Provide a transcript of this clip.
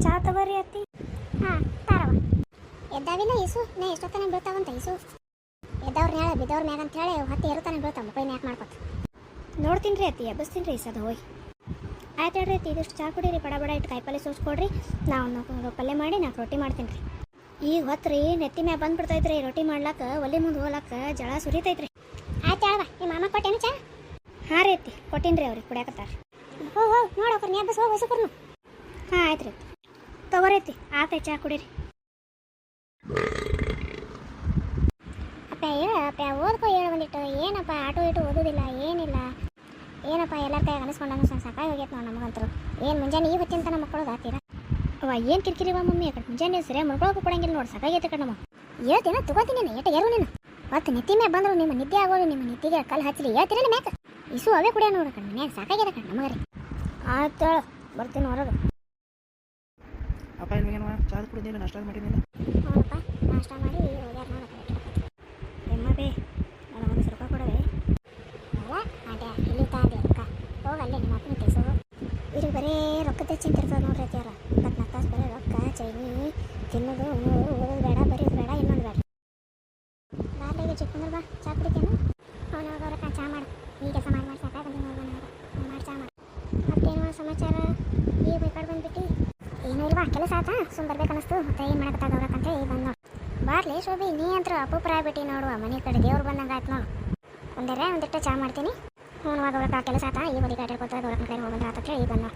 ಚಾ ತಗೋರಿ ಅತ್ತಿ. ಹಾಂ ತಾರವ ಎದ್ದಾವಿಲ್ಲ ಇಸು ನಾ ಎಷ್ಟೊತ್ತನ ಬೀಳ್ತಾವಂತ ಇಸು ಎದ್ದವ್ರ ಹೇಳ ಬಿದ್ದವ್ರ ಮ್ಯಾಗ ಅಂತ ಹೇಳಿ ಹತ್ತಿ ಇರುತ್ತಾನೆ ಬೀಳ್ತಾವ ಮುಖೈನ ಯಾಕೆ ಮಾಡ್ಕೊತ ನೋಡ್ತೀನಿ ರೀ ಅತ್ತಿ, ಎಬ್ಬಸ್ತೀನಿ ರೀ ಸದ ಹೋಗಿ. ಆಯ್ತು ಹೇಳ್ರಿ ಅತ್ತಿ, ಇದಿಷ್ಟು ಚಾ ಕುಡೀರಿ, ಬಡ ಬಡ ಇಟ್ಟು ಕಾಯಿಪಲ್ಲೆ ಸೋಸ್ಕೊಡ್ರಿ. ನಾವು ಪಲ್ಯ ಮಾಡಿ 4 ರೊಟ್ಟಿ ಮಾಡ್ತೀನಿ ರೀ. ಈಗ ಹೊತ್ರಿ ನೆತ್ತಿ ಮ್ಯಾಗ ಬಂದ್ಬಿಡ್ತೈತ್ರಿ ರೊಟ್ಟಿ ಮಾಡ್ಲಾಕ, ಒಲೆ ಮುಂದೆ ಹೋಗ್ಲಾಕ ಜಳ ಸುರಿತೈತ್ರಿ. ಆಯ್ತು ಹೇಳವ ನಿಮ್ಮ ಮಾಮ ಕೊಟ್ಟೇನು ಚಾ? ಹಾಂ ರೀ ಅತ್ತಿ, ಕೊಟ್ಟೀನಿ ರೀ ಅವ್ರಿಗೆ ಕುಡಿಯಾಕತ್ತಾರ. ಹೋಗಿ ನೋಡೋಕ್ರಿ ನೀ ಹಬ್ಬಸ್ ಹೋಗಿ ಹೊಸಕ್ರು. ಹಾಂ ಆಯ್ತು ರೀ ತಗೋರಿ ಅತ್ತಿ, ಆತೈ ಚಾ ಕುಡೀರಿ. ಅಪ್ಪ ಅಪ್ಪ ಓದ್ಕೋ ಹೇಳು ಬಂದಿಟ್ಟು. ಏನಪ್ಪ ಆಟೋ ಇಟ್ಟು ಓದೋದಿಲ್ಲ ಏನಿಲ್ಲ. ಏನಪ್ಪ ಎಲ್ಲರ ಕೈ ಅನಿಸ್ಕೊಂಡಂಗೆ ಸಾಕಾಗಿ ಹೋಗ್ಯೈತೆ ನಾವು ನಮಗಂತರು. ಏನು ಮುಂಜಾನೆ ಈ ಹೊತ್ತಿನ ತನಕ ಮಕ್ಕಳು ಹಾಕ್ತೀರಾ? ಅವ ಏನು ಕಿರಿಕಿರಿವ ಮಮ್ಮಿ, ಆ ಕಡೆ ಮುಂಜಾನೆ ಸರಿ ಮಲ್ಕೊಳಕ್ಕೂ ಕೊಡಂಗಿಲ್ಲ ನೋಡಿ, ಸಾಕಾಗೈತೆ ಕಡೆ ನಮ್ಮ. ಹೇಳ್ತೀನ ತಗೋತೀನಿ ನೀನು ಎಟ್ಟು ಎರು ನೀನು. ಹೊತ್ತು ನೆತ್ತಿ ಮ್ಯಾಗ ಬಂದರು ನಿಮ್ಮ ನಿದ್ದೆ ಆಗೋದು, ನಿಮ್ಮ ನಿದ್ದಿಗೆ ಕಲ್ಲು ಹಚ್ಚಲಿ ಹೇಳ್ತೀರ ಮ್ಯಾಕ. ಇಸು ಅವೇ ಕುಡಿಯೋ ನೋಡು ಕಣ್ಣು ಮ್ಯಾಗ ಸಾಕಾಗ್ಯದ ಕಣ್ಣು ನಮಗೆ ರೀ. ಆಯ್ತು ಹೇಳು, ಬರ್ತೀನಿ ಹೊರಗೆ. ಅಪ್ಪ ನಿಮಗೇನು ಚಾದ ಕುಡಿದಿಲ್ಲ, ನಾಷ್ಟ ಮಾಡಿದ್ದಿಲ್ಲ? ಹೌದಪ್ಪ ನಾಷ್ಟ ಮಾಡಿ ಹೋಗ್ಯಾರ ನೋಡಕ್ಕೆ. ಎಮ್ಮ ಬೇ ನನಗೆ 1 ರೂಪಾಯಿ ಕೊಡವೆ. ಅಲ್ಲ ಅದೇ ಇಲ್ಲಿ ತಾಂದೆ ರೊಕ್ಕ ಹೋಗಲ್ಲೇ ನಿಮ್ಮ ಅಪ್ಪನ ಕೆಲಸ. ಇವ್ರಿಗೆ ಬರೀ ರೊಕ್ಕದ ಚಿಂತಿರ್ತದೆ ನೋಡ್ರಿ ಅತ್ಯಾರ. 24 ತಾಸು ಬರೀ ರೊಕ್ಕ ಚೈನಿ ತಿನ್ನೋದು ಉಣ್ಣೋದು ಓದೋದು ಬೇಡ, ಬರೀ ಬೇಡ ಇನ್ನೊಂದು ಬೇಡ. ಬಾರ್ಲಿಗೆ ಚಿಕ್ಕಂದ್ರೆ ಬಾ ಚಾ ಕುಡಿತೇನು? ಅವನು ಹೋಗೋರಕ್ಕ ಚಾ ಮಾಡು. ಈ ಕೆಲಸ ಮಾಡಿ ಸಾಕಾಗಿ ಮಾಡಿ ಚಾ ಮಾಡು. ಮತ್ತೇನು ಸಮಾಚಾರ? ಈಗ ಬೇಕಾಡು ಬಂದ್ಬಿಟ್ಟು ಏನೂ ಇಲ್ವಾ ಕೆಲಸ ಆತಾ ಸುಮ್ಮನೆ ಬರ್ಬೇಕನ್ನಿಸ್ತು. ಮತ್ತೆ ಏನು ಮಾಡಕತ್ತಾಗ ಹೋಗ್ಬೇಕಂತ ಈಗ ಬಂದು ನೋಡು. ಬಾರ್ಲಿ ಶೋಭಿ ನೀ ಅಂತೂ ಅಪೂಪರ ಆಗ್ಬಿಟ್ಟು ನೋಡುವ ಮನೆ ಕಡೆ ದೇವ್ರು ಬಂದಂಗೆ ಆಯ್ತು ನೋಡು. ಒಂದಿಟ್ಟು ಚಾ ಮಾಡ್ತೀನಿ. ಹ್ಞೂ ಅವಾಗ ಕೆಲಸ ಆತಾ ಈ ಬದಿ ಗಾಡಿ ಕೊಡ್ತಾರೆ ಗೌರಕ್ಕನ ಕಡೆ ಹೋಗೋದು ಆತ ಈಗ ಬಂದು